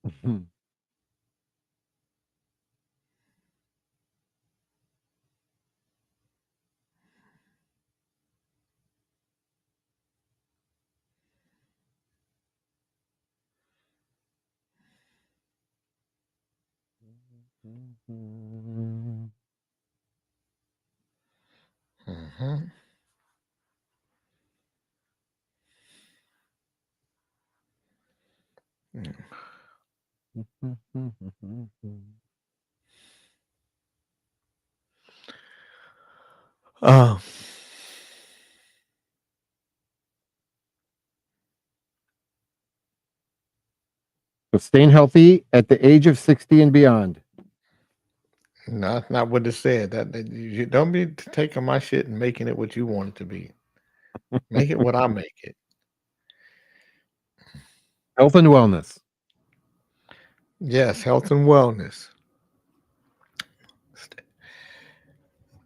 Mm-hmm. Uh, So staying healthy at the age of 60 and beyond. no, that's not what it said. That you don't be taking my shit and making it what you want it to be. Make it what I make it. Health and wellness. Yes, health and wellness.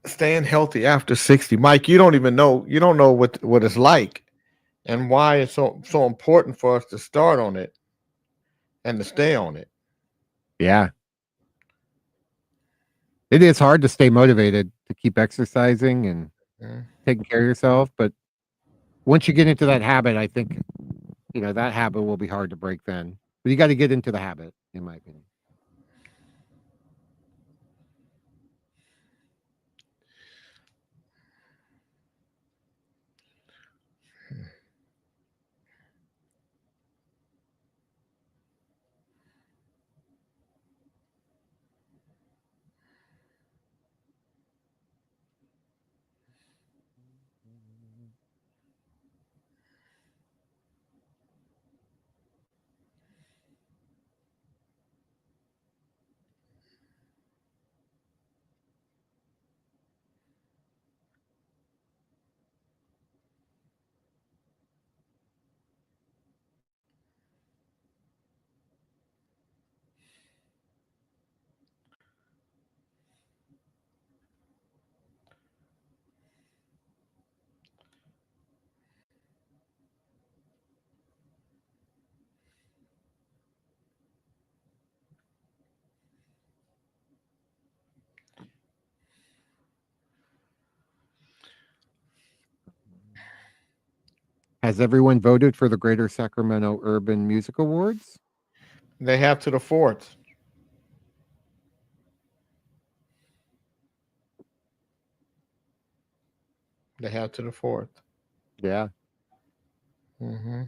Staying healthy after 60. Mike, you don't even know. You don't know what it's like and why it's so important for us to start on it and to stay on it. Yeah. It is hard to stay motivated to keep exercising and Mm. taking care of yourself. But once you get into that habit, I think, that habit will be hard to break then. But you got to get into the habit, in my opinion. Has everyone voted for the Greater Sacramento Urban Music Awards? They have to the fourth. They have to the fourth. Yeah. Mm-hmm.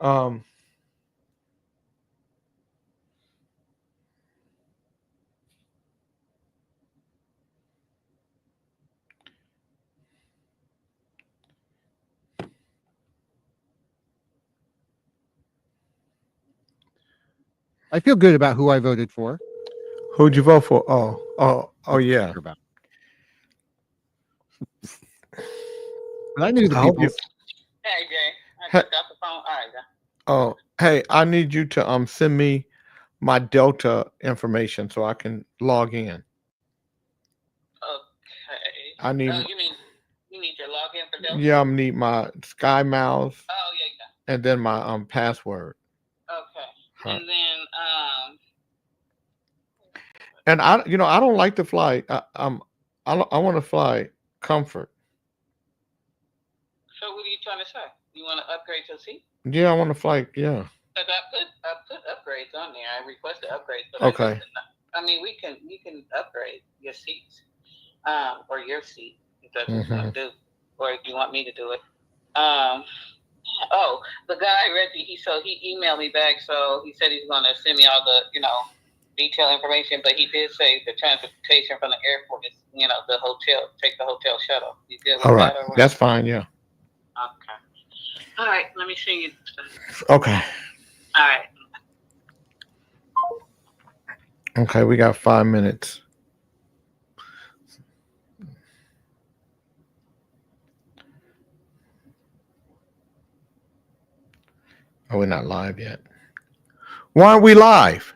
Um, I feel good about who I voted for. who'd you vote for? Oh, yeah. About. But I knew the I hope you. peoples. Hey, Jay. I Hey, just got the phone. All right, guys. oh, hey, I need you to send me my Delta information so I can log in. Okay. I need. Oh, you need your login for Delta? Yeah, I need my Sky Miles Oh, yeah. and then my password. Okay. Right. And then And I don't like to fly. I want to fly Comfort. so what are you trying to say? You want to upgrade your seat? Yeah, I want to fly. Yeah. Because I put upgrades on there. I requested upgrades, but Okay. I mean we can upgrade your seats, or your seat if that's what you Mm-hmm. want to do, or if you want me to do it. Um. Oh, the guy Reggie, he emailed me back, so he said he's gonna send me all the detailed information, but he did say the transportation from the airport is the hotel, take the hotel shuttle. You good with All right. that or what? That's fine. Yeah. Okay. All right, let me see you. Okay. All right. Okay. We got 5 minutes. Oh, we're not live yet. Why aren't we live?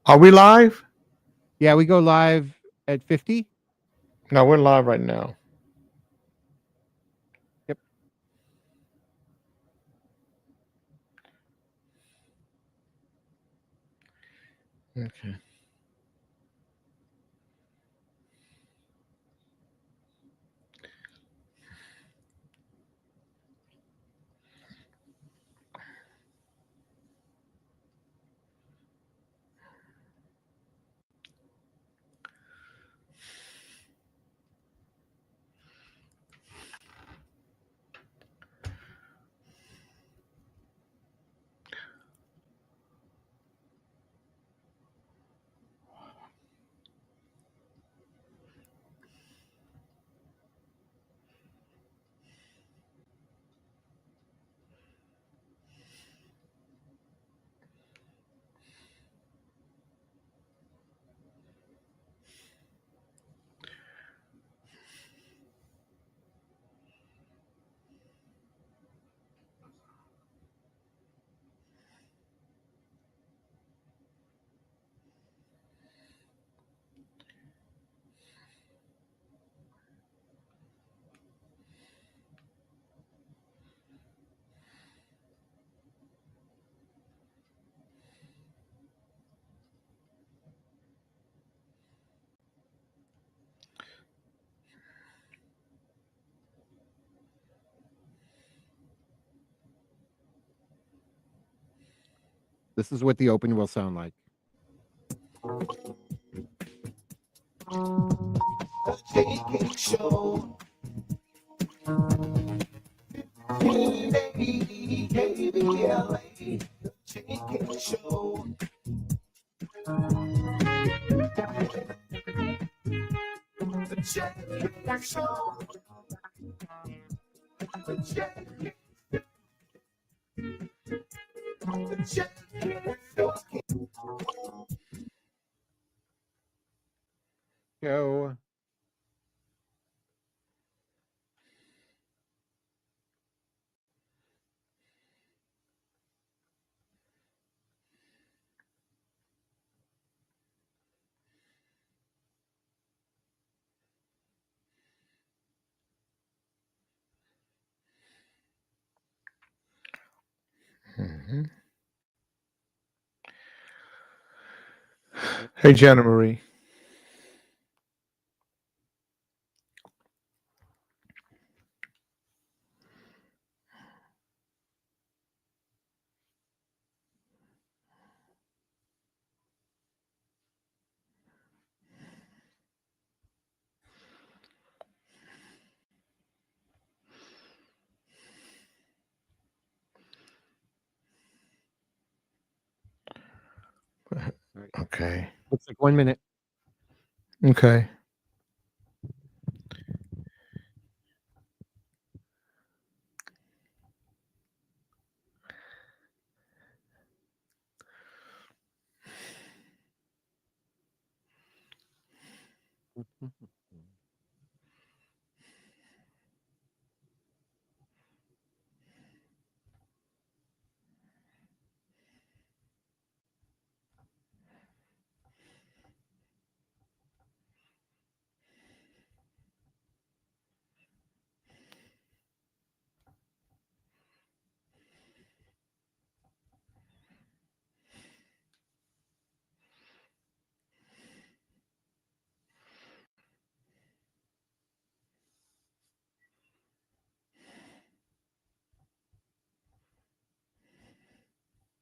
Are we live? Yeah, we go live at 50. No, we're live right now. Yep. Okay. This is what the open will sound like. Show. KBLA, show. The JK Show. The JK. The JK Show. Go. Mhm. Hey, Jenna Marie. Right. Okay. Looks like 1 minute. Okay.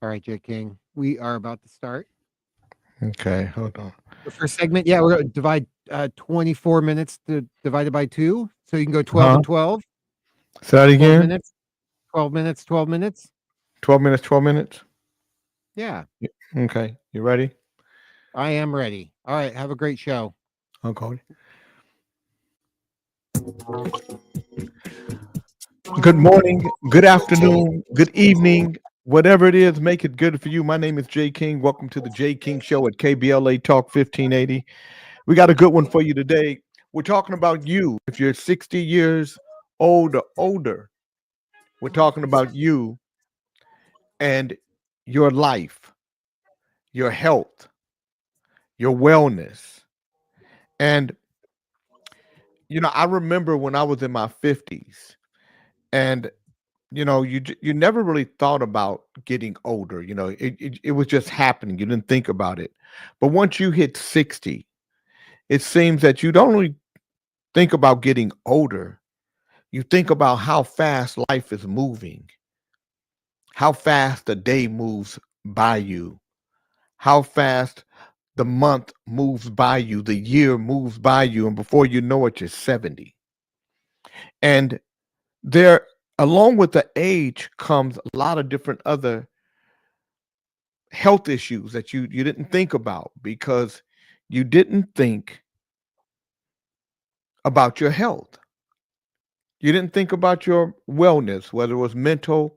All right, Jay King. We are about to start. Okay. Hold on. The first segment, yeah, we're going to divide 24 minutes divided by 2. So you can go 12 Huh? and 12. Say that 12 again. minutes. 12 minutes, 12 minutes. 12 minutes, 12 minutes. Yeah, Okay. You ready? I am ready. All right, have a great show. Okay. Good morning, good afternoon, good evening, whatever it is, make it good for you. My name is Jay King. Welcome to the Jay King Show at KBLA Talk 1580. We got a good one for you today. We're talking about you. If you're 60 years old or older, We're talking about you and your life, your health, your wellness. And, I remember when I was in my 50s and, you never really thought about getting older. It was just happening. You didn't think about it. But once you hit 60, it seems that you don't really think about getting older. You think about how fast life is moving, how fast the day moves by you, how fast the month moves by you, the year moves by you, and before you know it, you're 70. And there, along with the age, comes a lot of different other health issues that you didn't think about because you didn't think about your health. You didn't think about your wellness, whether it was mental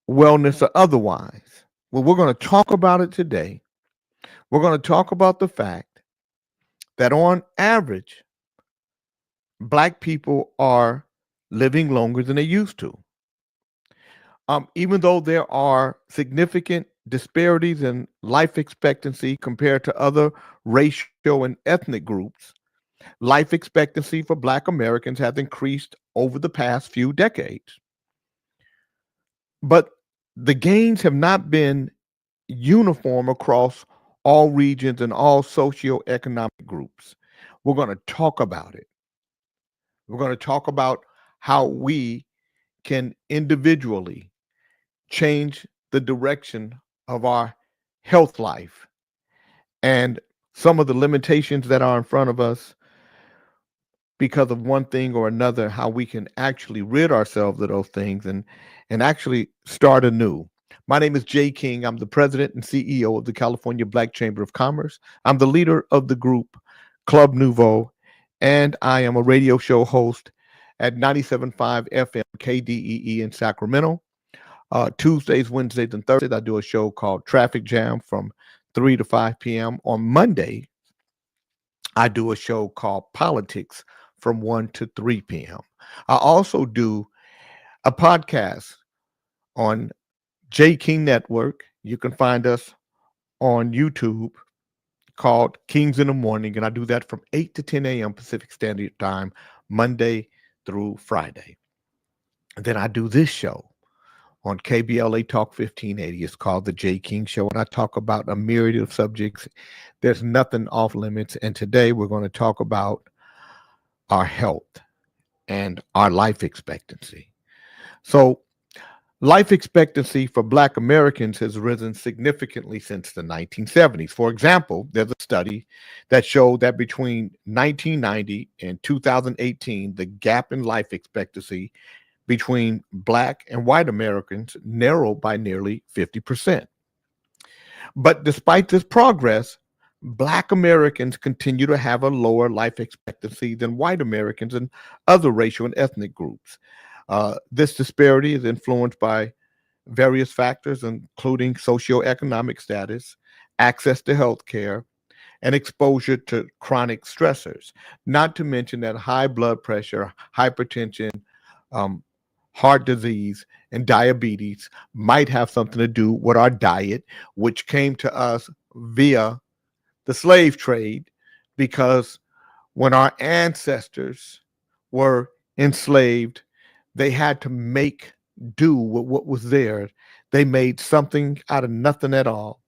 wellness or otherwise. Well, we're going to talk about it today. We're going to talk about the fact that on average, Black people are living longer than they used to. Even though there are significant disparities in life expectancy compared to other racial and ethnic groups, life expectancy for Black Americans has increased over the past few decades. But the gains have not been uniform across all regions and all socioeconomic groups. We're going to talk about it. We're going to talk about how we can individually change the direction of our health life and some of the limitations that are in front of us because of one thing or another, how we can actually rid ourselves of those things and actually start anew. My name is Jay King. I'm the president and CEO of the California Black Chamber of Commerce. I'm the leader of the group Club Nouveau, and I am a radio show host at 97.5 FM KDEE in Sacramento. Tuesdays, Wednesdays, and Thursdays, I do a show called Traffic Jam from 3 to 5 p.m. On Monday, I do a show called Politics from 1 to 3 p.m. I also do a podcast on J King Network. You can find us on YouTube called Kings in the Morning, and I do that from 8 to 10 a.m. Pacific Standard Time, Monday through Friday. And then I do this show on KBLA Talk 1580. It's called The J King Show, and I talk about a myriad of subjects. There's nothing off limits, and today we're going to talk about our health and our life expectancy. So, life expectancy for Black Americans has risen significantly since the 1970s. For example, there's a study that showed that between 1990 and 2018, the gap in life expectancy between Black and white Americans narrowed by nearly 50%. But despite this progress, Black Americans continue to have a lower life expectancy than white Americans and other racial and ethnic groups. This disparity is influenced by various factors, including socioeconomic status, access to health care, and exposure to chronic stressors, not to mention that high blood pressure, hypertension, um, heart disease, and diabetes might have something to do with our diet, which came to us via the slave trade, because when our ancestors were enslaved, they had to make do with what was there. They made something out of nothing at all.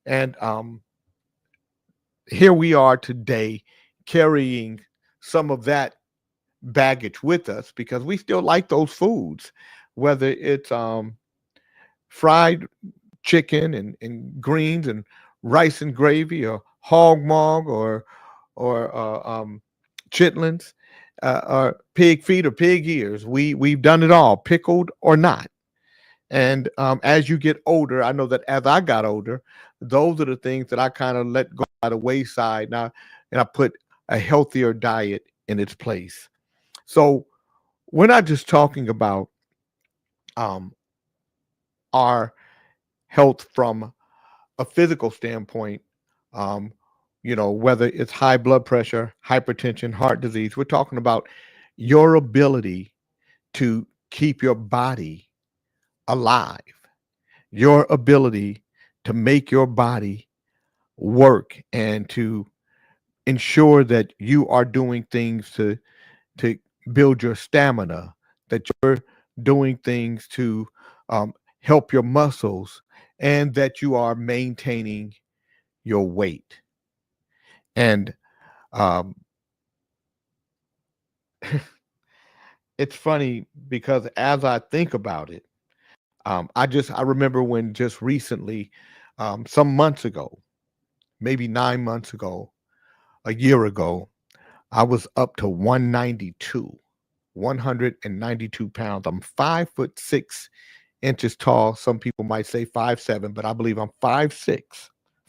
And here we are today carrying some of that baggage with us because we still like those foods, whether it's fried chicken and greens and rice and gravy, or hog maw, or chitlins, or pig feet or pig ears. We've done it all, pickled or not. And as you get older, I know that as I got older, those are the things that I kind of let go by the wayside now, and I put a healthier diet in its place. So we're not just talking about um, our health from a physical standpoint, um, whether it's high blood pressure, hypertension, heart disease. We're talking about your ability to keep your body alive, your ability to make your body work and to ensure that you are doing things to build your stamina, that you're doing things to help your muscles, and that you are maintaining your weight. And um, it's funny because as I think about it, I remember when just recently, some months ago, maybe 9 months ago, a year ago, I was up to 192, 192 pounds. I'm 5'6" tall. Some people might say 5'7", but I believe I'm 5'6",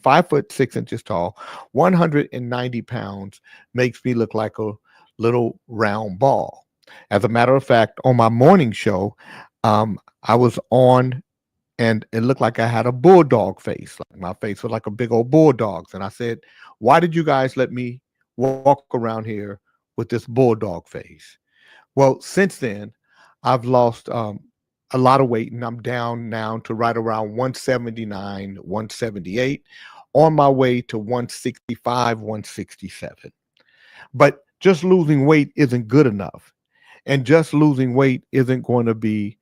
5'6" tall. 190 pounds makes me look like a little round ball. As a matter of fact, on my morning show, I was on and it looked like I had a bulldog face. Like my face was like a big old bulldog's. And I said, "Why did you guys let me walk around here with this bulldog face?" Well, since then, I've lost a lot of weight, and I'm down now to right around 179, 178, on my way to 165, 167. But just losing weight isn't good enough, and just losing weight isn't going to be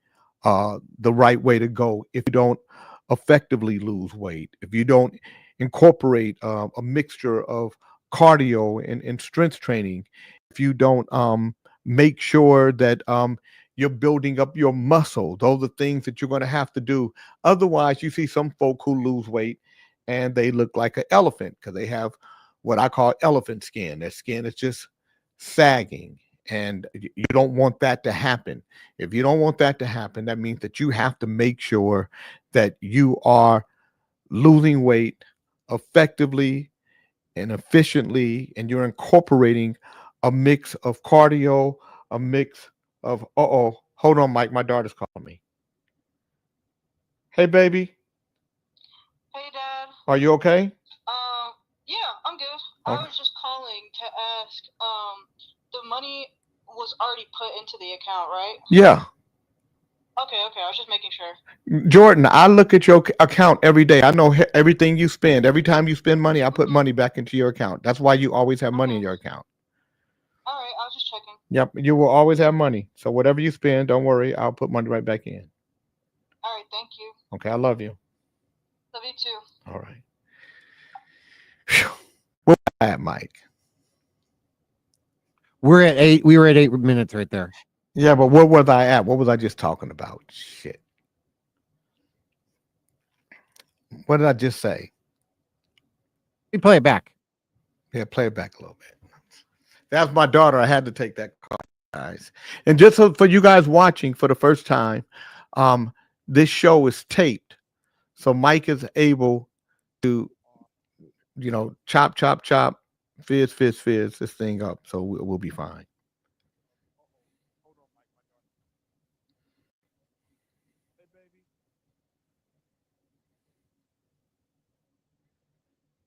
the right way to go if you don't effectively lose weight, if you don't incorporate a mixture of cardio and strength training, if you don't make sure that you're building up your muscle. Those are things that you're going to have to do. Otherwise, you see some folk who lose weight and they look like an elephant because they have what I call elephant skin. Their skin is just sagging, and you don't want that to happen. If you don't want that to happen, that means that you have to make sure that you are losing weight effectively and efficiently, and you're incorporating a mix of cardio, a mix of hold on, Mike, my daughter's calling me. Hey, baby, Hey, Dad. are you okay? Yeah, I'm good. Okay. I was just calling to ask, the money was already put into the account, right? Yeah. Okay, I was just making sure. Jordan, I look at your account every day. I know everything you spend. Every time you spend money, I put money back into your account. That's why you always have money in your account. All right, I was just checking. Yep, you will always have money. So whatever you spend, don't worry, I'll put money right back in. All right, thank you. Okay, I love you. Love you too. All right. Phew. Where was I at, Mike? We're at 8. We were at 8 minutes right there. Yeah, but where was I at? What was I just talking about? Shit. What did I just say? We play it back. Yeah, play it back a little bit. That's my daughter. I had to take that call, guys. And just so for you guys watching for the first time, this show is taped. So Mike is able to, chop, chop, chop, fizz this thing up. So we'll be fine.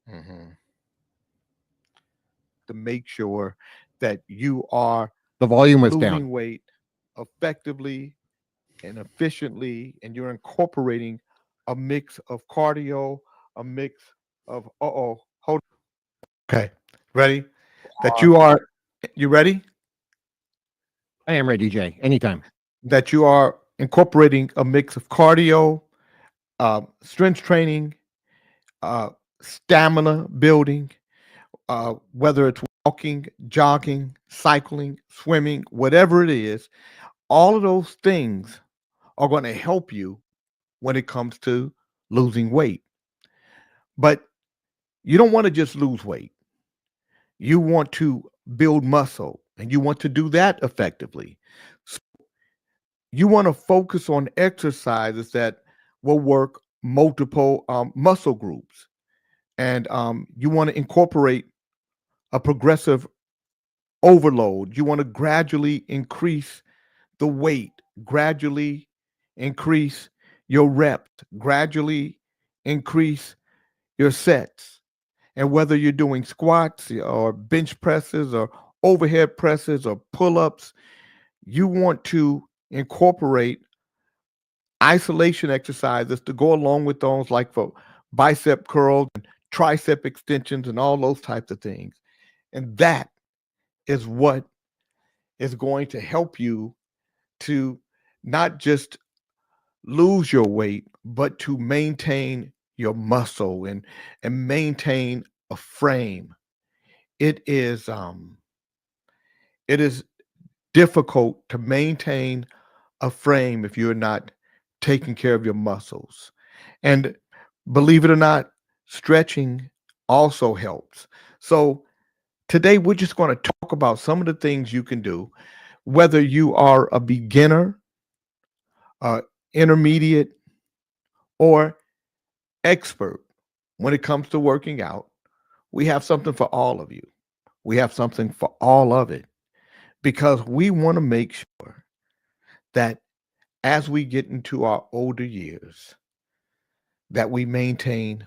Mm-hmm. To make sure that you are The volume was losing down. weight effectively and efficiently, and you're incorporating a mix of cardio, a mix of hold on. Okay, ready? That you ready? I am ready, Jay. Anytime. That you are incorporating a mix of cardio, strength training, stamina building, whether it's walking, jogging, cycling, swimming, whatever it is, all of those things are going to help you when it comes to losing weight. But you don't want to just lose weight. You want to build muscle, and you want to do that effectively. So you want to focus on exercises that will work multiple muscle groups. And you want to incorporate a progressive overload. You want to gradually increase the weight, gradually increase your reps, gradually increase your sets. And whether you're doing squats or bench presses or overhead presses or pull ups, you want to incorporate isolation exercises to go along with those, like for bicep curls and tricep extensions and all those types of things. And that is what is going to help you to not just lose your weight, but to maintain your muscle and maintain a frame. It is it is difficult to maintain a frame if you're not taking care of your muscles. And believe it or not, stretching also helps. So today we're just going to talk about some of the things you can do, whether you are a beginner, intermediate, or expert when it comes to working out. We have something for all of you. We have something for all of it because we want to make sure that as we get into our older years, that we maintain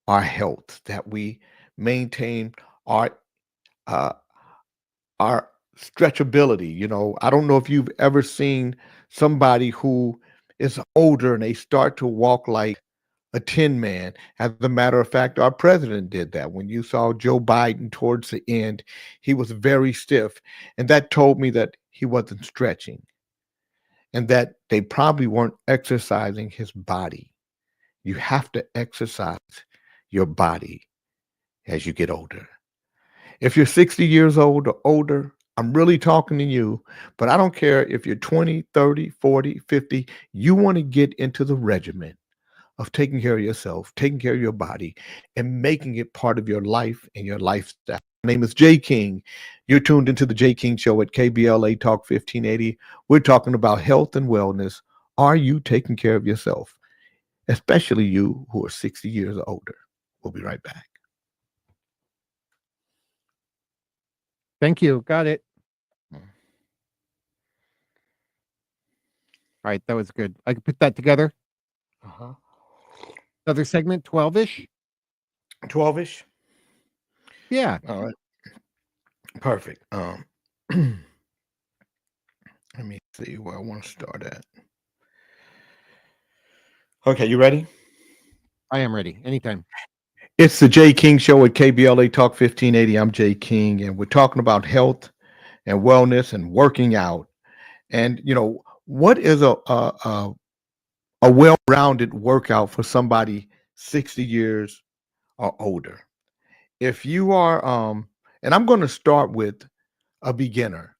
our health, that we maintain our uh, our stretchability. You know, I don't know if you've ever seen somebody who is older and they start to walk like a tin man. As a matter of fact, our president did that. When you saw Joe Biden towards the end, he was very stiff. And that told me that he wasn't stretching and that they probably weren't exercising his body. You have to exercise your body as you get older. If you're 60 years old or older, I'm really talking to you, but I don't care if you're 20, 30, 40, 50. You want to get into the regimen of taking care of yourself, taking care of your body, and making it part of your life and your lifestyle. My name is Jay King. You're tuned into the Jay King Show at KBLA Talk 1580. We're talking about health and wellness. Are you taking care of yourself? Especially you who are 60 years or older. We'll be right back. Thank you. Got it. Mm. All right, that was good. I could put that together. Uh-huh. Another segment, 12-ish. 12-ish? Yeah. All right. Perfect. Let me see where I want to start at. Okay, you ready? I am ready. Anytime. It's the Jay King Show at KBLA Talk 1580. I'm Jay King, and we're talking about health and wellness and working out. And you know, what is a well-rounded workout for somebody 60 years or older? If you are, and I'm going to start with a beginner.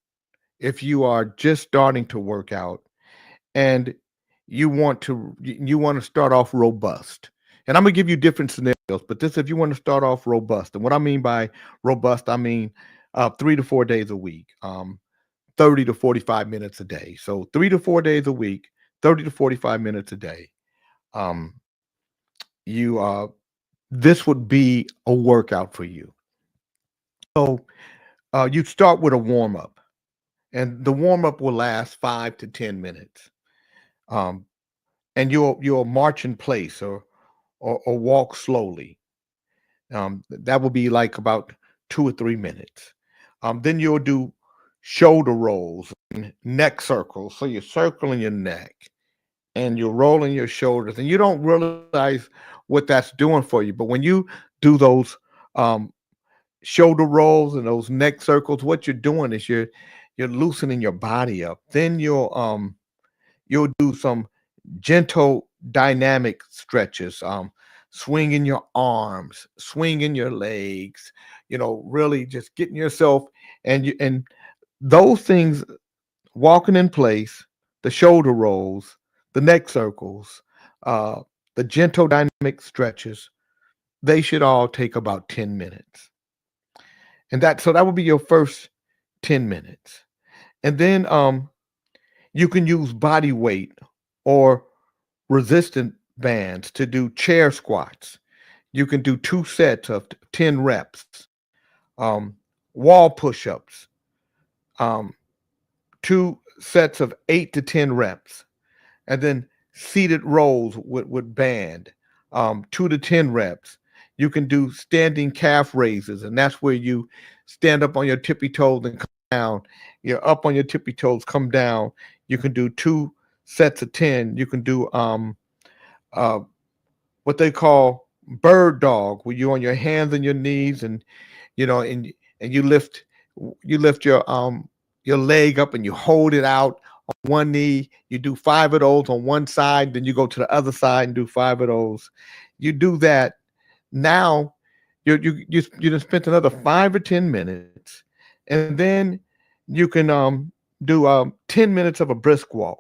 If you are just starting to work out and you want to start off robust. And I'm gonna give you different scenarios, but this if you want to start off robust. And what I mean by robust, I mean 3 to 4 days a week, 30 to 45 minutes a day. So 3 to 4 days a week, 30 to 45 minutes a day. Um, you This would be a workout for you. So you start with a warm up, and the warm up will last 5 to 10 minutes. Um, and you'll march in place or walk slowly. That will be like about 2 or 3 minutes. Then you'll do shoulder rolls and neck circles. So you're circling your neck and you're rolling your shoulders, and you don't realize what that's doing for you. But when you do those um, shoulder rolls and those neck circles, what you're doing is you're loosening your body up. Then you'll do some gentle dynamic stretches, swinging your arms, swinging your legs, you know, really just getting yourself and those things, walking in place, the shoulder rolls, the neck circles, uh, the gentle dynamic stretches, they should all take about 10 minutes. And that would be your first 10 minutes. And then you can use body weight or resistant bands to do chair squats. You can do 2 sets of 10 reps, um, wall push ups, um, 2 sets of 8 to 10 reps, and then seated rolls with band, 2 to 10 reps. You can do standing calf raises, and that's where you stand up on your tippy toes and come down. You're up on your tippy toes, come down. You can do 2 sets of 10. You can do uh, what they call bird dog, where you're on your hands and your knees, and and you lift your leg up and you hold it out on one knee. You do 5 of those on one side, then you go to the other side and do 5 of those. You do that. Now you just spent another 5 or 10 minutes, and then you can do 10 minutes of a brisk walk,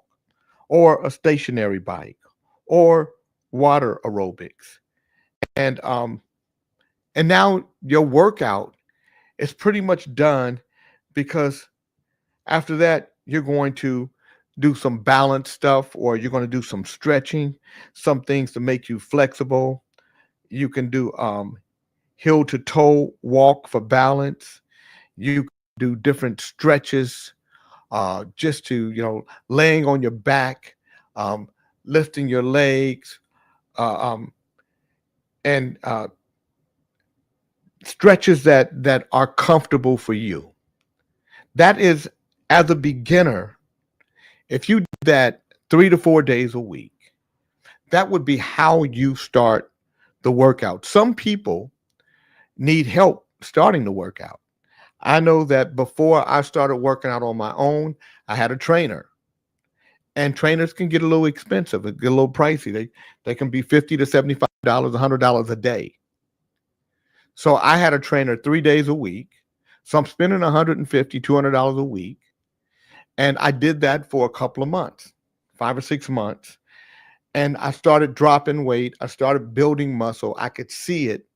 or a stationary bike, or water aerobics, and now your workout is pretty much done, because after that you're going to do some balance stuff, or you're going to do some stretching, some things to make you flexible. You can do heel to toe walk for balance. You can do different stretches, just to, laying on your back, um, lifting your legs, uh, um, and stretches that are comfortable for you. That is, as a beginner, if you do that 3 to 4 days a week, that would be how you start the workout. Some people need help starting the workout. I know that before I started working out on my own, I had a trainer, and trainers can get a little expensive, get a little pricey. They can be $50 to $75, $100 a day. So I had a trainer 3 days a week. So I'm spending $150, $200 a week. And I did that for a couple of months, 5 or 6 months. And I started dropping weight. I started building muscle. I could see it.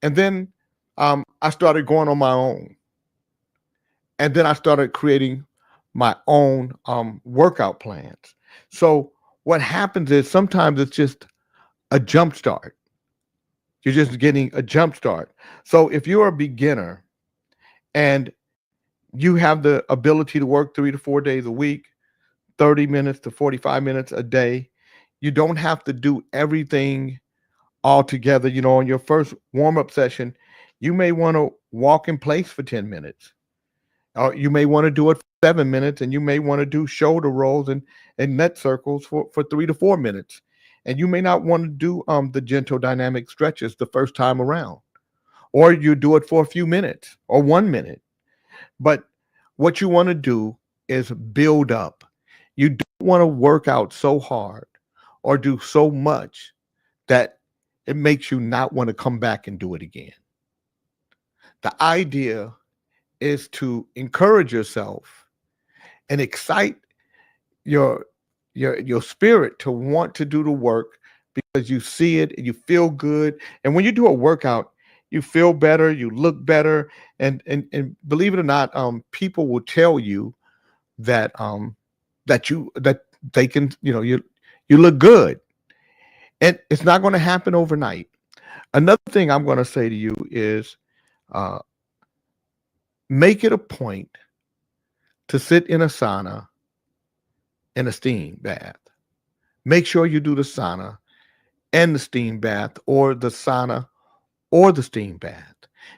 And then I started going on my own. And then I started creating my own workout plans. So what happens is sometimes it's just a jump start. You're just getting a jump start. So if you're a beginner and you have the ability to work 3 to 4 days a week, 30 minutes to 45 minutes a day, you don't have to do everything all together. On your first warm-up session, you may want to walk in place for 10 minutes. Or you may want to do it for 7 minutes, and you may want to do shoulder rolls and neck circles for 3 to 4 minutes. And you may not want to do the gentle dynamic stretches the first time around, or you do it for a few minutes or 1 minute. But what you want to do is build up. You don't want to work out so hard or do so much that it makes you not want to come back and do it again. The idea is to encourage yourself and excite your spirit to want to do the work, because you see it and you feel good. And when you do a workout, you feel better, you look better, and believe it or not, people will tell you that that they can, you look good. And it's not going to happen overnight. Another thing I'm going to say to you is, uh, make it a point to sit in a sauna and a steam bath. Make sure you do the sauna and the steam bath, or the sauna or the steam bath.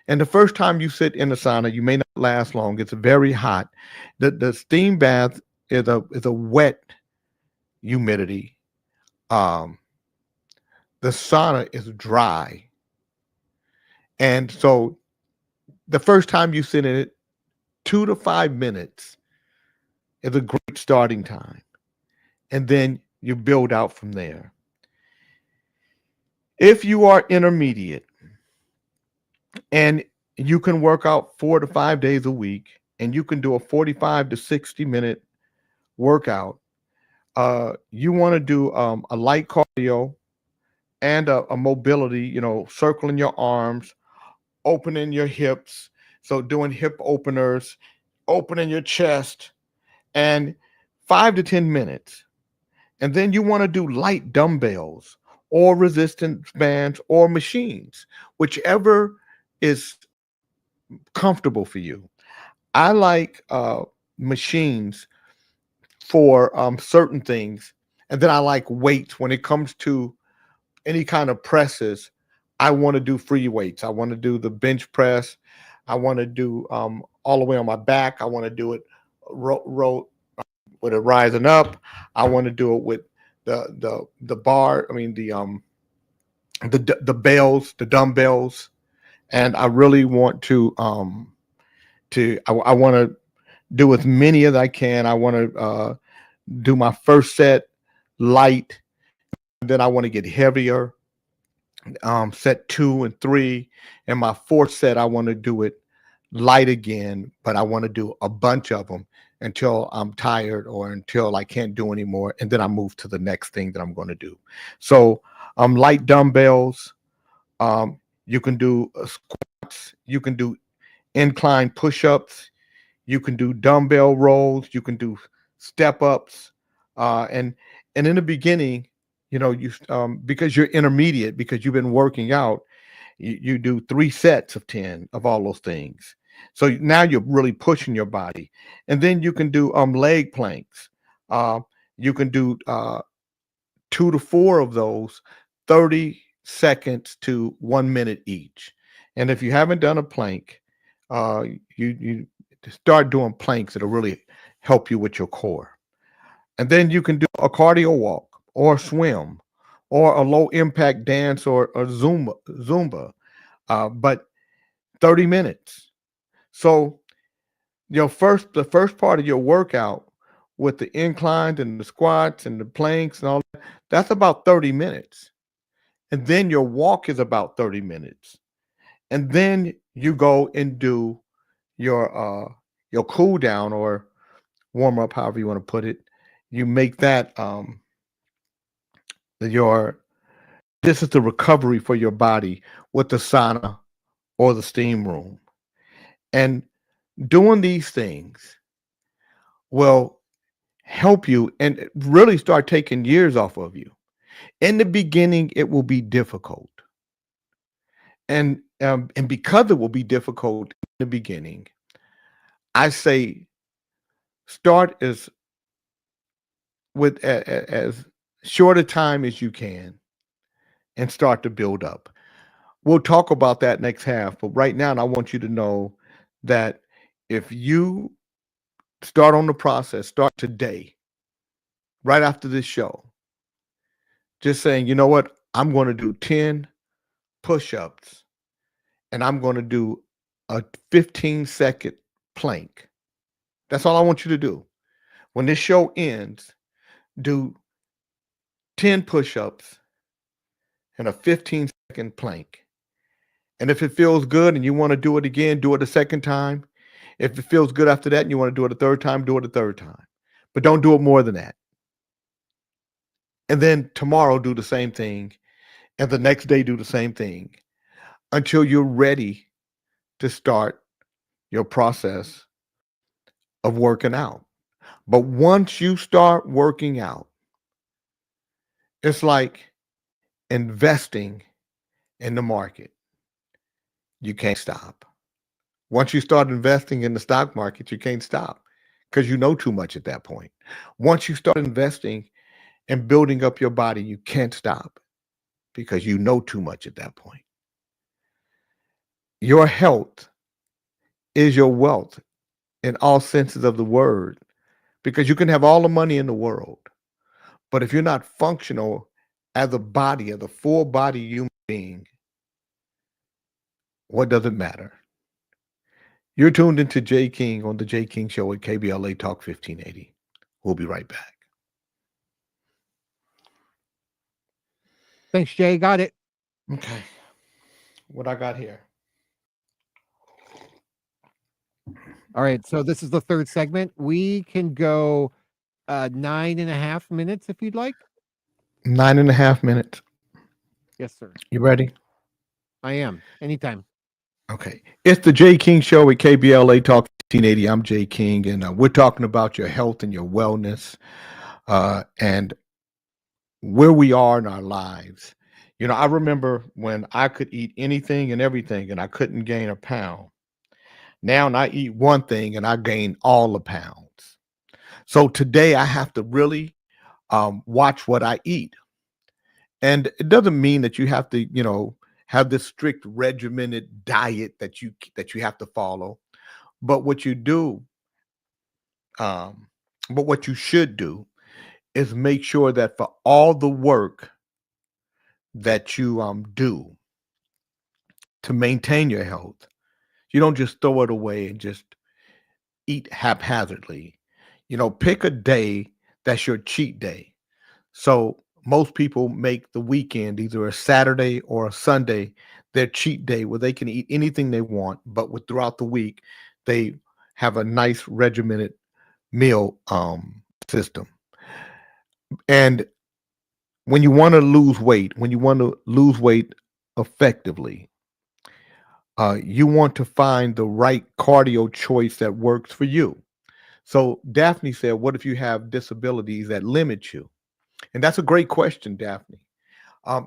And the first time you sit in the sauna, you may not last long. It's very hot. The steam bath is a wet humidity. Um, the sauna is dry. And so the first time you sit in it, 2 to 5 minutes is a great starting time. And then you build out from there. If you are intermediate and you can work out 4 to 5 days a week, and you can do a 45 to 60 minute workout, you want to do a light cardio and a mobility, circling your arms, opening your hips. So doing hip openers, opening your chest, and 5 to 10 minutes. And then you want to do light dumbbells or resistance bands or machines, whichever is comfortable for you. I like machines for certain things. And then I like weights when it comes to any kind of presses. I want to do free weights. I want to do the bench press. I want to do all the way on my back. I want to do it with it rising up. I want to do it with the bar. I mean the bells, the dumbbells, and I really want I want to do as many as I can. I want to do my first set light, then I want to get heavier. Set 2 and 3, and my fourth set I want to do it light again, but I want to do a bunch of them until I'm tired or until I can't do anymore, and then I move to the next thing that I'm going to do. So, light dumbbells. You can do squats. You can do incline push-ups. You can do dumbbell rolls. You can do step ups, and in the beginning, you because you're intermediate because you've been working out. You do 3 sets of 10 of all those things. So now you're really pushing your body, and then you can do leg planks. Uh, you can do 2 to 4 of those, 30 seconds to 1 minute each. And if you haven't done a plank, you start doing planks. It'll really help you with your core. And then you can do a cardio walk or swim or a low impact dance or Zumba, but 30 minutes. So the first part of your workout with the inclines and the squats and the planks and all that, that's about 30 minutes. And then your walk is about 30 minutes. And then you go and do your cool down or warm up, however you want to put it. You make that your this is the recovery for your body with the sauna or the steam room. And doing these things will help you and really start taking years off of you. In the beginning, it will be difficult. And because it will be difficult in the beginning, I say start as short a time as you can and start to build up. We'll talk about that next half, but right now I want you to know that if you start on the process, start today, right after this show, just saying, you know what, I'm going to do 10 push-ups and I'm going to do a 15-second plank. That's all I want you to do. When this show ends, do 10 push-ups and a 15-second plank. And if it feels good and you want to do it again, do it a second time. If it feels good after that and you want to do it a third time, do it a third time. But don't do it more than that. And then tomorrow, do the same thing. And the next day, do the same thing until you're ready to start your process of working out. But once you start working out, it's like investing in the market. You can't stop. Once you start investing in the stock market, you can't stop because you know too much at that point. Once you start investing and building up your body, you can't stop because you know too much at that point. Your health is your wealth in all senses of the word because you can have all the money in the world, but if you're not functional as a body, as a full body human being, what does it matter? You're tuned into Jay King on the Jay King Show at KBLA Talk 1580. We'll be right back. Thanks, Jay. Got it. Okay. What I got here? All right. So this is the third segment. We can go 9.5 minutes if you'd like. 9.5 minutes. Yes, sir. You ready? I am. Anytime. Okay. It's the Jay King Show at KBLA Talk 1580. I'm Jay King, and we're talking about your health and your wellness and where we are in our lives. I remember when I could eat anything and everything and I couldn't gain a pound. Now I eat one thing and I gain all the pounds. So today I have to really watch what I eat. And it doesn't mean that you have to, have this strict regimented diet that you have to follow. But what you do But what you should do is make sure that for all the work that you do to maintain your health, you don't just throw it away and just eat haphazardly. Pick a day that's your cheat day. So most people make the weekend either a Saturday or a Sunday their cheat day where they can eat anything they want, but throughout the week they have a nice regimented meal system. And when you want to lose weight effectively, you want to find the right cardio choice that works for you. So Daphne said, "What if you have disabilities that limit you?" And that's a great question, Daphne.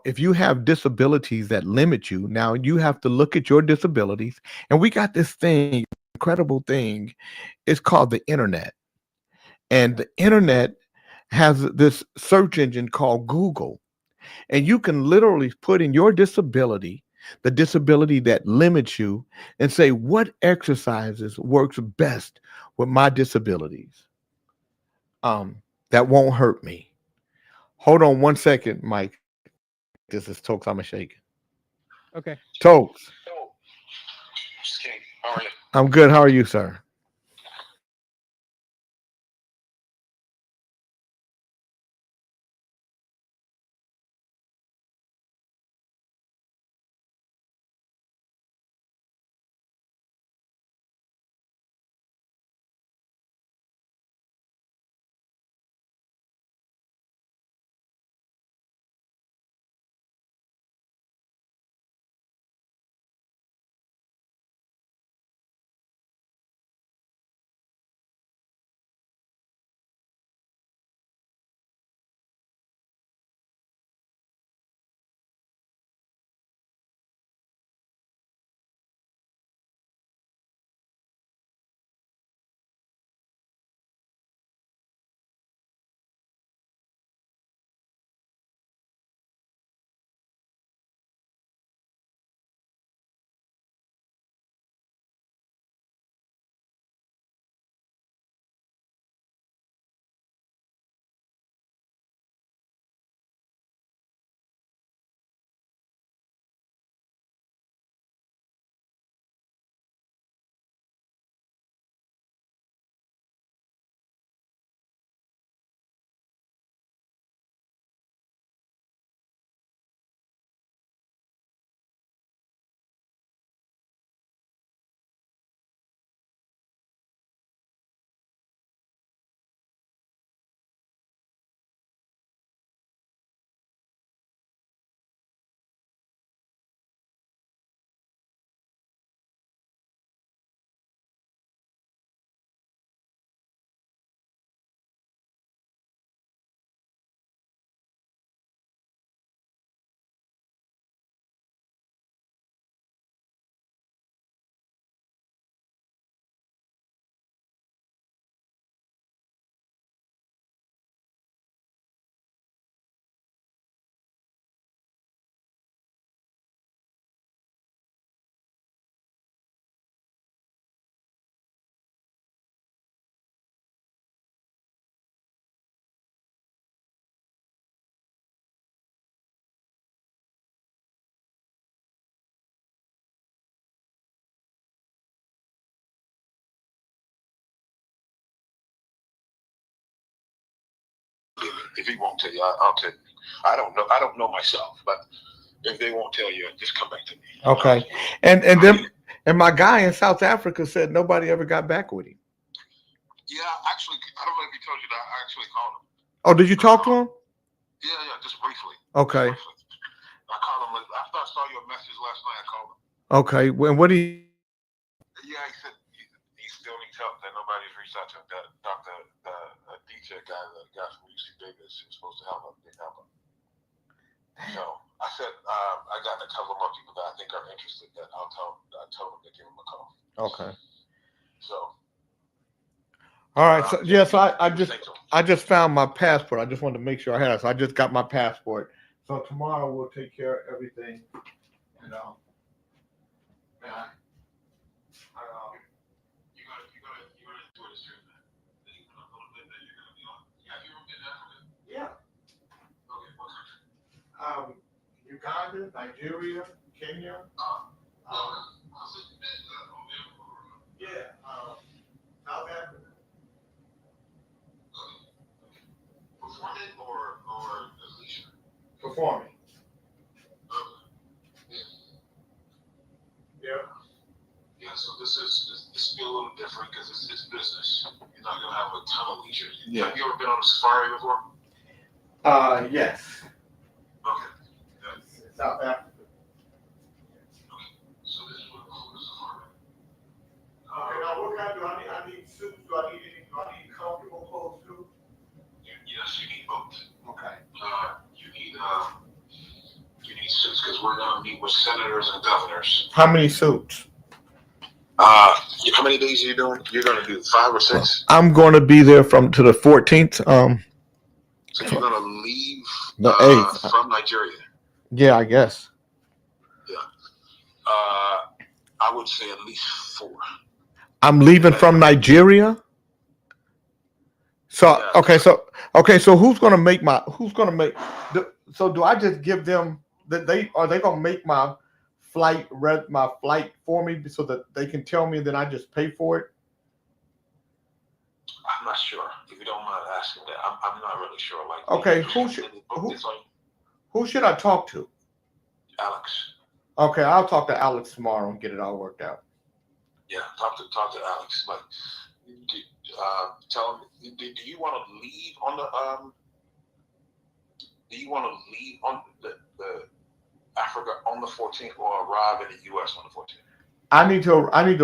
If you have disabilities that limit you, now you have to look at your disabilities. And we got this thing, incredible thing. It's called the internet. And the internet has this search engine called Google. And you can literally put in your disability, the disability that limits you, and say, what exercises works best with my disabilities that won't hurt me? Hold on one second, Mike. This is Tokes. I'm a shake. Okay. Tokes. Just kidding. How are you? I'm good. How are you, sir? If he won't tell you, I'll tell you. I don't know. I don't know myself, but if they won't tell you, just come back to me. Okay. And my guy in South Africa said nobody ever got back with him. Yeah, actually, I don't know if he told you that. I actually called him. Oh, did you talk to him? Yeah, just briefly. Okay. Just briefly. I called him after I saw your message last night. I called him. Okay. And what do you? Yeah, he said he still needs help. That nobody's reached out to him. That Doctor DJ guy, the guy from UC Davis, is supposed to help him. Didn't help him. So I said I got a couple more people that I think are interested. That I told him to give him a call. Okay. So. All right. So yes, I just found my passport. I just wanted to make sure I had it. So I just got my passport. So tomorrow we'll take care of everything. And You're gonna do it as soon as you Nigeria, Kenya. Yeah, South Africa. Performing or leisure? Performing. Yeah. Yeah, so this will be a little different because it's business. You're not gonna have a ton of leisure. Yeah. Have you ever been on a safari before? Yes. Okay. South Africa. So this will include a safari. Okay, now what kind do I need? I need suits. Do I need comfortable clothes too? Yes, you need both. Okay. You need suits because we're gonna meet with senators and governors. How many suits? How many days are you doing? You're gonna do 5 or 6. I'm going to be there to the 14th. So you're gonna leave The 8th. from Nigeria. Yeah, I guess. I would say at least 4. I'm leaving from Nigeria. So Yeah. okay, so who's gonna make so do I just give them that they gonna make my flight for me so that they can tell me and then I just pay for it? I'm not sure. If you don't mind asking that, I'm not really sure. Like, Okay, who should I talk to? Alex. Okay, I'll talk to Alex tomorrow and get it all worked out. Yeah, talk to Alex. But tell him. Do you want to leave on the Do you want to leave on the Africa on the 14th or arrive in the U.S. on the 14th? I need to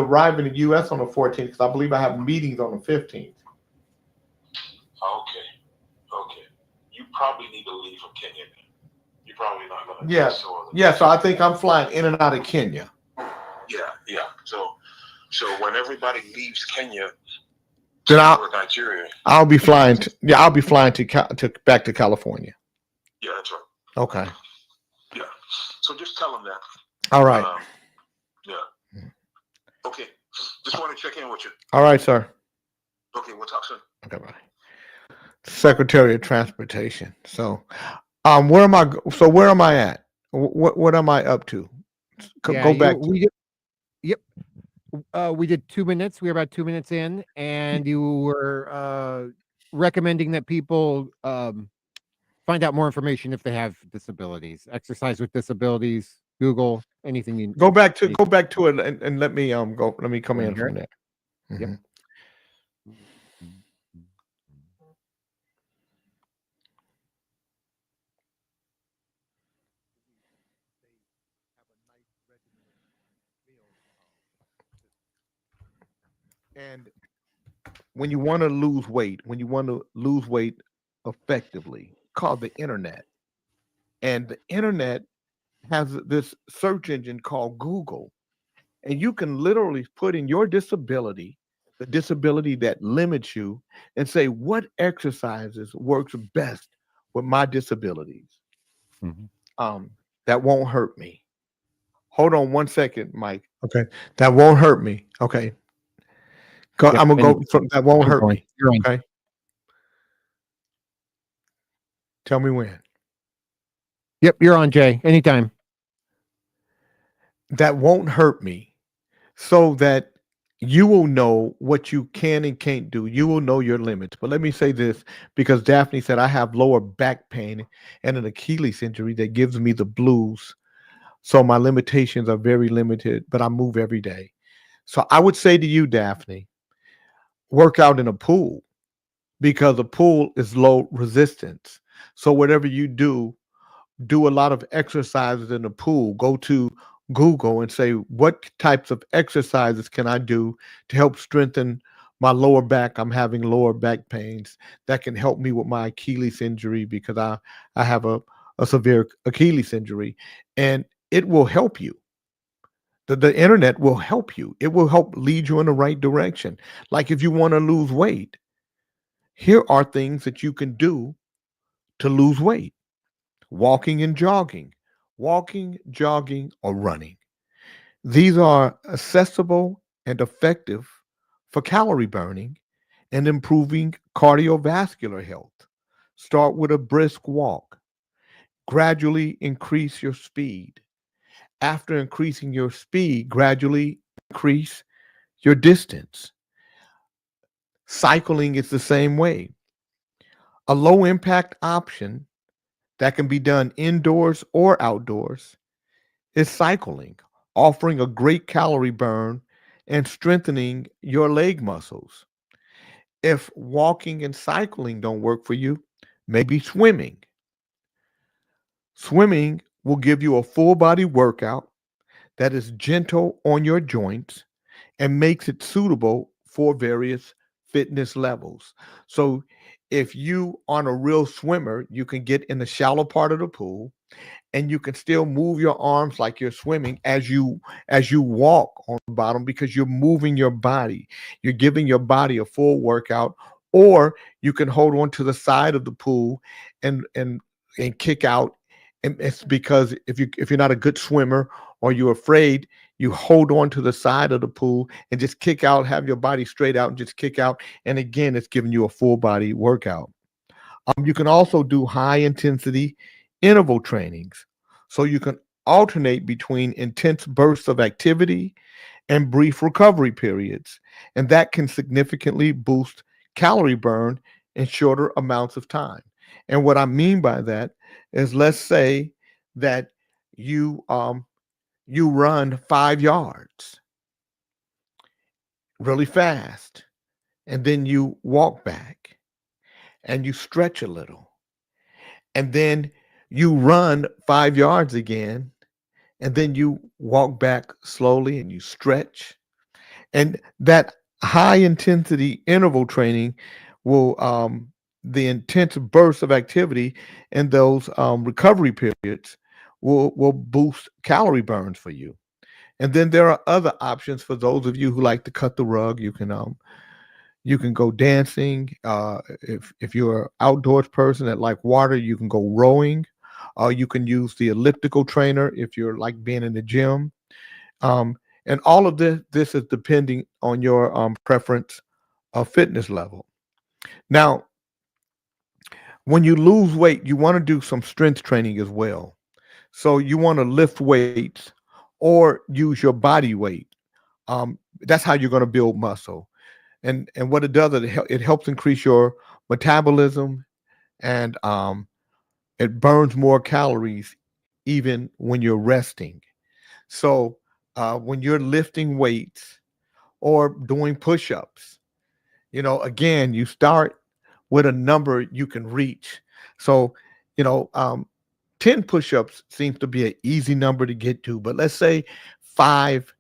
arrive in the U.S. on the 14th because I believe I have meetings on the 15th. Okay. You probably need to leave from Kenya. You're probably not going to. Yeah. So I think I'm flying in and out of Kenya. Yeah. So when everybody leaves Kenya, then Nigeria, I'll be flying. I'll be flying to back to California. Yeah, that's right. Okay. Yeah. So just tell them that. All right. Yeah. Okay. Just want to check in with you. All right, sir. Okay, we'll talk soon. Okay, bye. Secretary of Transportation. So, where am I? So where am I at? What am I up to? Go back. We did 2 minutes. We were about 2 minutes in, and you were recommending that people find out more information if they have disabilities. Exercise with disabilities. Google anything you go back to it and let me go. Let me come in from there. Yep. Mm-hmm. And when you want to lose weight, effectively, call the internet. And the internet has this search engine called Google. And you can literally put in your disability, the disability that limits you, and say, what exercises works best with my disabilities? Mhm. That won't hurt me. Hold on 1 second, Mike. Okay. That won't hurt me. Okay. Yep, I'm gonna go from that won't hurt me. You're on. Okay. Tell me when. Yep, you're on, Jay. Anytime. That won't hurt me, so that you will know what you can and can't do. You will know your limits. But let me say this, because Daphne said I have lower back pain and an Achilles injury that gives me the blues. So my limitations are very limited, but I move every day. So I would say to you, Daphne, work out in a pool, because a pool is low resistance. So whatever you do a lot of exercises in the pool. Go to Google and say, what types of exercises can I do to help strengthen my lower back? I'm having lower back pains that can help me with my Achilles injury, because I have a severe Achilles injury, and it will help you. The internet will help you. It will help lead you in the right direction. Like if you want to lose weight, here are things that you can do to lose weight. Walking and jogging, or running. These are accessible and effective for calorie burning and improving cardiovascular health. Start with a brisk walk. gradually increase your speed. After increasing your speed, gradually increase your distance. Cycling is the same way. A low impact option that can be done indoors or outdoors is cycling, offering a great calorie burn and strengthening your leg muscles. If walking and cycling don't work for you, maybe swimming. Swimming will give you a full body workout that is gentle on your joints and makes it suitable for various fitness levels. So if you aren't a real swimmer, you can get in the shallow part of the pool and you can still move your arms like you're swimming as you walk on the bottom because you're moving your body. You're giving your body a full workout, or you can hold on to the side of the pool and kick out. And it's because if you're not a good swimmer or you're afraid, you hold on to the side of the pool and just kick out, have your body straight out and just kick out. And again, it's giving you a full body workout. You can also do high intensity interval trainings. So you can alternate between intense bursts of activity and brief recovery periods. And that can significantly boost calorie burn in shorter amounts of time. And what I mean by that is, let's say that you run 5 yards really fast, and then you walk back and you stretch a little, and then you run 5 yards again, and then you walk back slowly and you stretch. And that high intensity interval training will, the intense bursts of activity and those recovery periods will boost calorie burns for you. And then there are other options for those of you who like to cut the rug. You can go dancing. If you're an outdoors person that like water, you can go rowing. You can use the elliptical trainer if you're like being in the gym. Um, and all of this is depending on your preference of fitness level. Now, when you lose weight, you want to do some strength training as well. So you want to lift weights or use your body weight. That's how you're going to build muscle. And what it does, it helps increase your metabolism, and it burns more calories even when you're resting. So when you're lifting weights or doing push-ups, again, you start with a number you can reach. So, you know, um, 10 push-ups seems to be an easy number to get to, but let's say five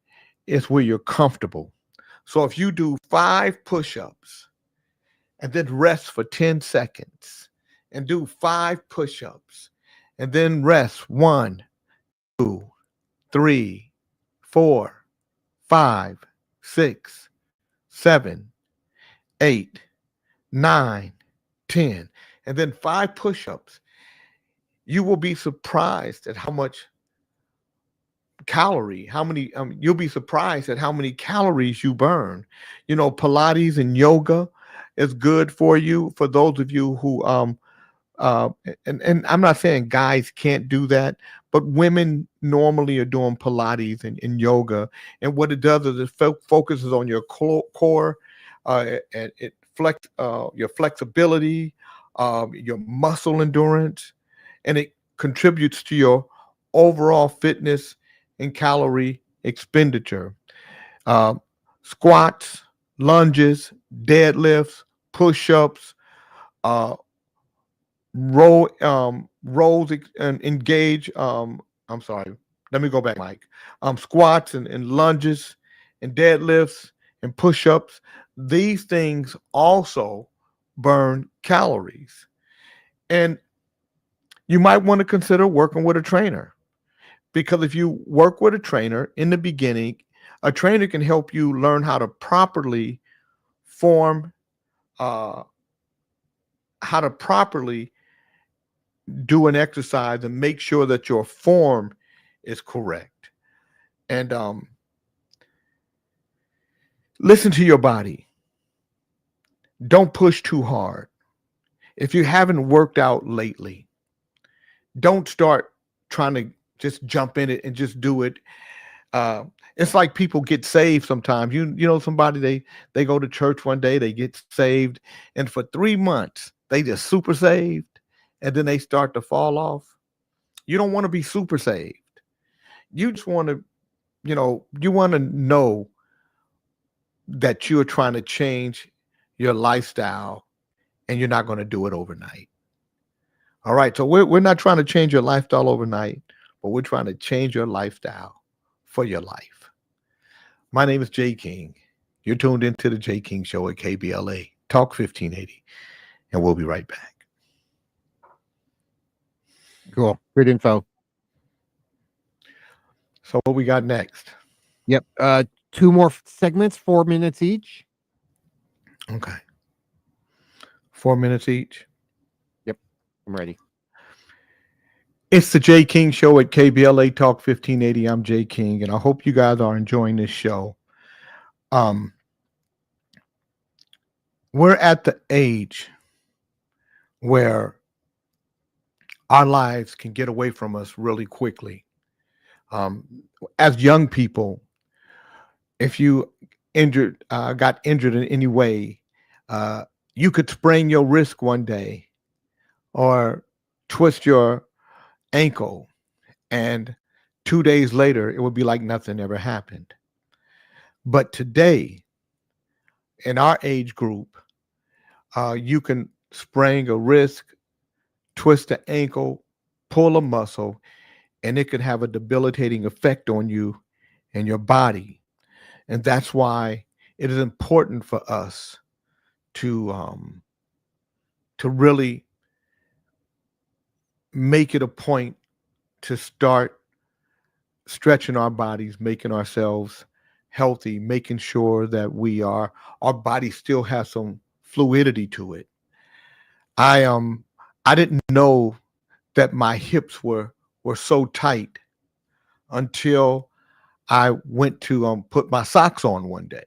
is where you're comfortable. So if you do 5 push-ups and then rest for 10 seconds and do 5 push-ups and then rest 1, 2, 3, 4, 5, 6, 7, 8, 9, 10, and then 5 push-ups, you will be surprised at you'll be surprised at how many calories you burn. Pilates and yoga is good for you, for those of you who uh and I'm not saying guys can't do that, but women normally are doing Pilates and yoga. And what it does is it focuses on your core, and it flex your flexibility, your muscle endurance, and it contributes to your overall fitness and calorie expenditure. Uh, Squats, lunges, deadlifts, push-ups, uh, rolls and engage. I'm sorry. Let me go back, Mike. Squats and lunges and deadlifts and push-ups. These things also burn calories. And you might want to consider working with a trainer, because if you work with a trainer in the beginning, a trainer can help you learn how to properly form, uh, how to properly do an exercise and make sure that your form is correct. And listen to your body. Don't push too hard. If you haven't worked out lately, Don't start trying to just jump in it and just do it. Uh, it's like people get saved sometimes. You know somebody, they go to church one day, they get saved, and for 3 months they just super saved, and then they start to fall off. You don't want to be super saved. You just want to, you want to know that you're trying to change your lifestyle, and you're not going to do it overnight. All right. So we're not trying to change your lifestyle overnight, but we're trying to change your lifestyle for your life. My name is Jay King. You're tuned into the Jay King Show at KBLA Talk 1580, and we'll be right back. Cool. Good info. So what we got next? Yep. Two more segments, 4 minutes each. Okay. 4 minutes each. Yep. I'm ready. It's the Jay King Show at KBLA Talk 1580. I'm Jay King, and I hope you guys are enjoying this show. We're at the age where our lives can get away from us really quickly. As young people, if you got injured in any way, you could sprain your wrist one day or twist your ankle, and 2 days later, it would be like nothing ever happened. But today, in our age group, you can sprain a wrist, twist an ankle, pull a muscle, and it could have a debilitating effect on you and your body. And that's why it is important for us to really make it a point to start stretching our bodies, making ourselves healthy, making sure that our body still has some fluidity to it. I didn't know that my hips were so tight until I went to put my socks on one day.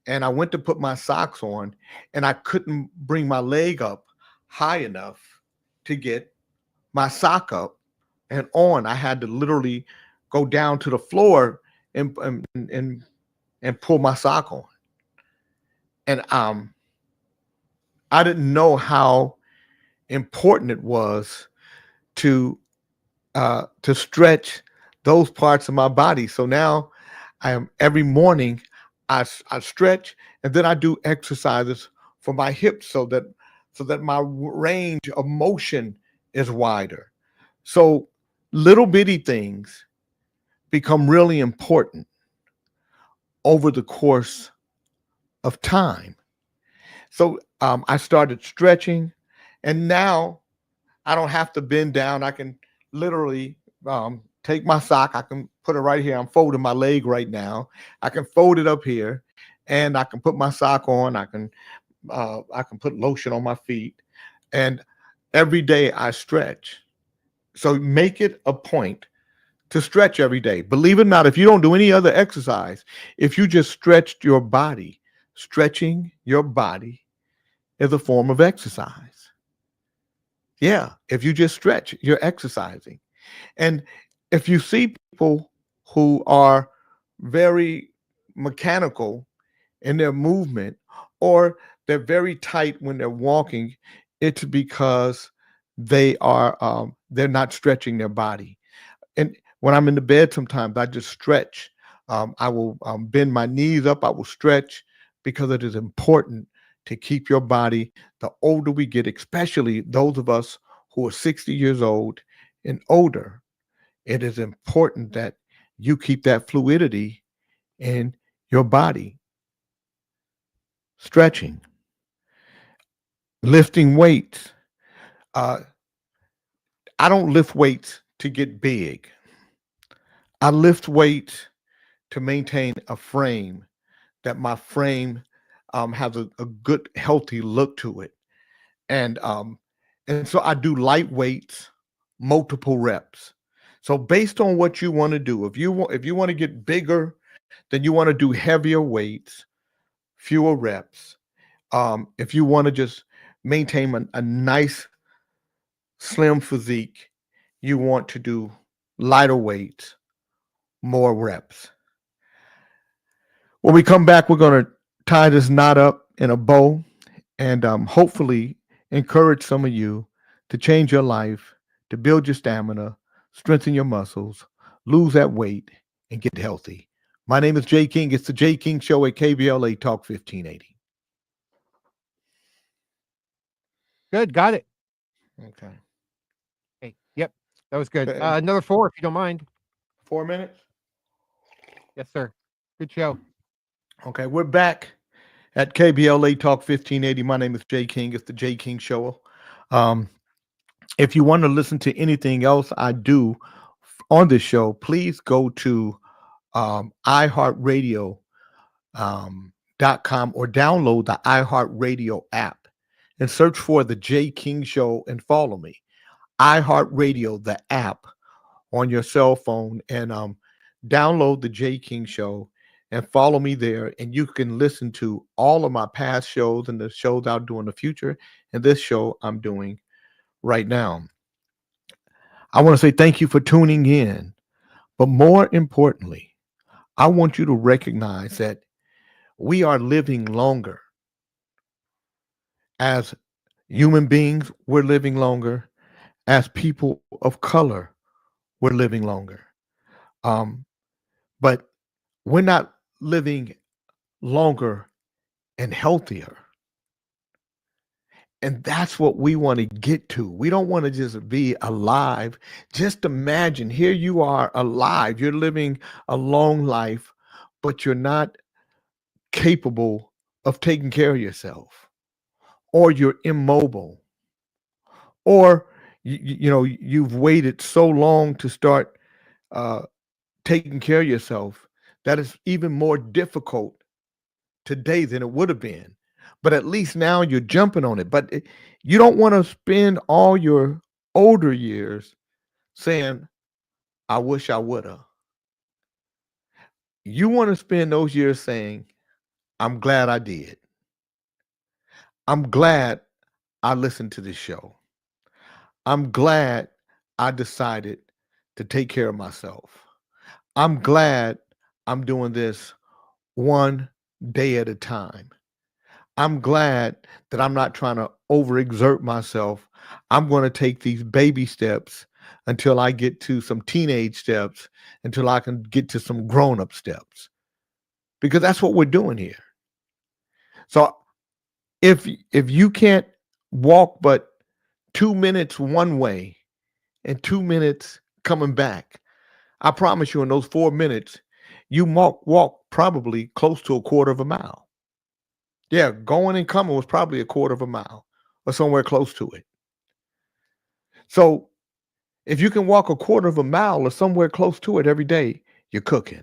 And I went to put my socks on, and I couldn't bring my leg up high enough to get my sock up and on. I had to literally go down to the floor and pull my sock on. And I didn't know how important it was to stretch those parts of my body. So now I am every morning I stretch, and then I do exercises for my hips so that my range of motion is wider. So little bitty things become really important over the course of time. So I started stretching, and now I don't have to bend down. I can literally take my sock. I can put it right here. I'm folding my leg right now. I can fold it up here, and I can put my sock on. I can put lotion on my feet, and every day I stretch. So make it a point to stretch every day. Believe it or not, if you don't do any other exercise, if you just stretched your body, stretching your body is a form of exercise. Yeah, if you just stretch, you're exercising. And if you see people who are very mechanical in their movement, or they're very tight when they're walking, it's because they're not stretching their body. And when I'm in the bed, sometimes I just stretch. I will bend my knees up. I will stretch because it is important to keep your body. The older we get, especially those of us who are 60 years old and older, it is important that you keep that fluidity in your body. Stretching, lifting weights. Uh, I don't lift weights to get big. I lift weights to maintain a frame, that my frame has a good, healthy look to it. And so I do light weights, multiple reps. So based on what you want to do, if you want to get bigger, then you want to do heavier weights, fewer reps. If you want to just maintain a nice slim physique, you want to do lighter weights, more reps. When we come back, we're going to tie this knot up in a bow and hopefully encourage some of you to change your life, to build your stamina, strengthen your muscles, lose that weight, and get healthy. My name is Jay King. It's the Jay King Show at KBLA Talk 1580. Good. Got it. Okay. Okay. Yep. That was good. Okay. Another 4, if you don't mind. 4 minutes? Yes, sir. Good show. Okay, we're back at KBLA Talk 1580. My name is Jay King. It's the Jay King Show. If you want to listen to anything else I do on this show, please go to iHeartRadio .com or download the iHeartRadio app and search for the Jay King Show and follow me. iHeartRadio, the app on your cell phone, and download the Jay King Show and follow me there. And you can listen to all of my past shows and the shows I'll do in the future and this show I'm doing right now. I want to say thank you for tuning in. But more importantly, I want you to recognize that we are living longer. As human beings, we're living longer. As people of color, we're living longer. But we're not living longer and healthier. And that's what we want to get to. We don't want to just be alive. Just imagine, here you are alive. You're living a long life, but you're not capable of taking care of yourself, or you're immobile, or you've waited so long to start taking care of yourself that it's even more difficult today than it would have been. But at least now you're jumping on it. But you don't want to spend all your older years saying, I wish I would have. You want to spend those years saying, I'm glad I did. I'm glad I listened to this show. I'm glad I decided to take care of myself. I'm glad I'm doing this one day at a time. I'm glad that I'm not trying to overexert myself. I'm going to take these baby steps until I get to some teenage steps, until I can get to some grown-up steps. Because that's what we're doing here. So if you can't walk but 2 minutes one way and 2 minutes coming back, I promise you in those 4 minutes, you walk probably close to a quarter of a mile. Yeah, going and coming was probably a quarter of a mile or somewhere close to it. So if you can walk a quarter of a mile or somewhere close to it every day, you're cooking.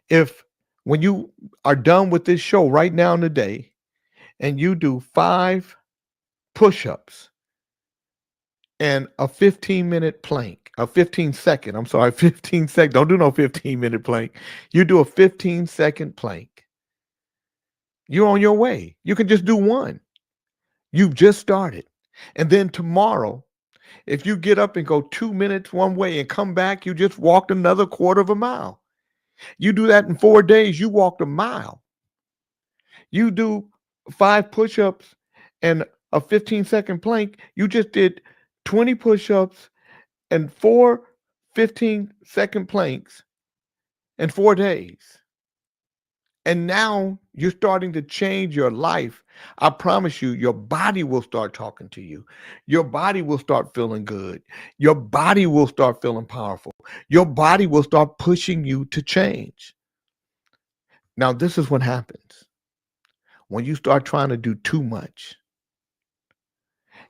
If when you are done with this show right now in the day and you do 5 push-ups and a 15-minute plank, a 15-second, 15-second, don't do no 15-minute plank. You do a 15-second plank. You're on your way. You can just do one. You've just started. And then tomorrow, if you get up and go 2 minutes one way and come back, you just walked another quarter of a mile. You do that in 4 days, you walked a mile. You do 5 push-ups and a 15-second plank, you just did 20 push-ups and 4 15-second planks in 4 days. And now you're starting to change your life. I promise you, your body will start talking to you. Your body will start feeling good. Your body will start feeling powerful. Your body will start pushing you to change. Now, this is what happens when you start trying to do too much.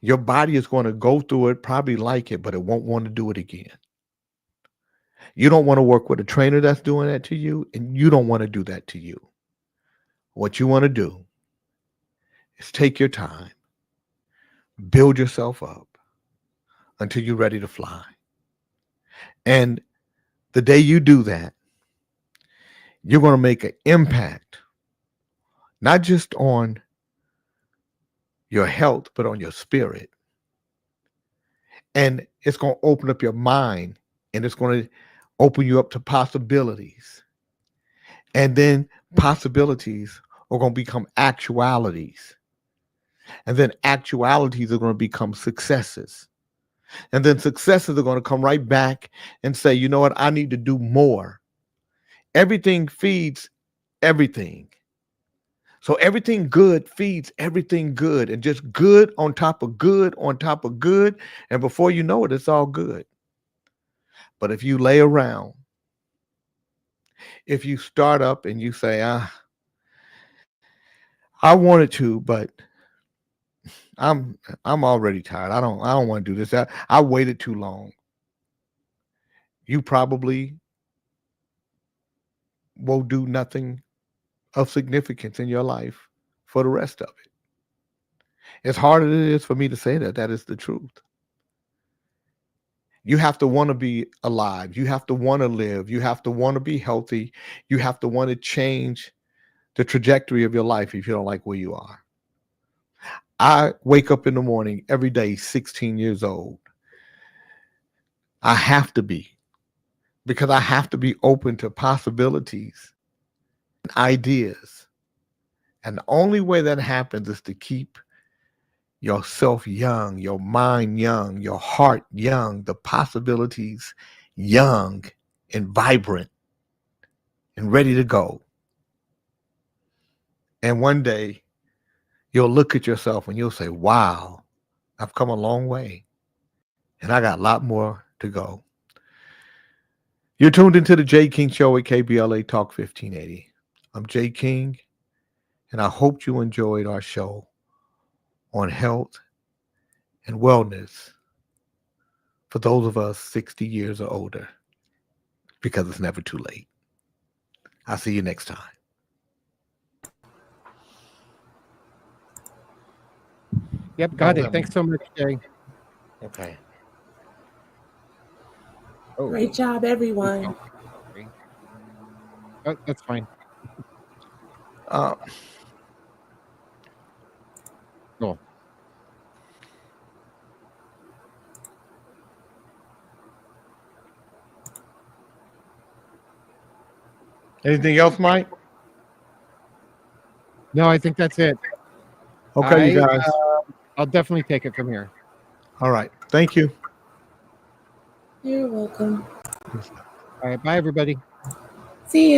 Your body is going to go through it, probably like it, but it won't want to do it again. You don't want to work with a trainer that's doing that to you, and you don't want to do that to you. What you want to do is take your time, build yourself up until you're ready to fly. And the day you do that, you're going to make an impact, not just on your health, but on your spirit. And it's going to open up your mind, and it's going to open you up to possibilities. And then possibilities are going to become actualities. And then actualities are going to become successes. And then successes are going to come right back and say, you know what? I need to do more. Everything feeds everything. So everything good feeds everything good, and just good on top of good on top of good. And before you know it, it's all good. But if you lay around, if you start up and you say, I wanted to, but I'm already tired. I don't want to do this. I waited too long. You probably will do nothing of significance in your life for the rest of it. As hard as it is for me to say that, that is the truth. You have to want to be alive. You have to want to live. You have to want to be healthy. You have to want to change the trajectory of your life if you don't like where you are. I wake up in the morning every day, 16 years old. I have to be, because I have to be open to possibilities and ideas. And the only way that happens is to keep yourself young, your mind young, your heart young, the possibilities young and vibrant and ready to go. And one day you'll look at yourself and you'll say, wow, I've come a long way and I got a lot more to go. You're tuned into the Jay King Show at KBLA Talk 1580. I'm Jay King, and I hope you enjoyed our show on health and wellness for those of us 60 years or older, because it's never too late. I'll see you next time. Yep, got it. Thanks so much, Jay. Okay. Oh, Great job, everyone. oh, that's fine. Cool. Anything else, Mike? No, I think that's it. Okay, you guys. I'll definitely take it from here. All right. Thank you. You're welcome. All right, bye, everybody. See you.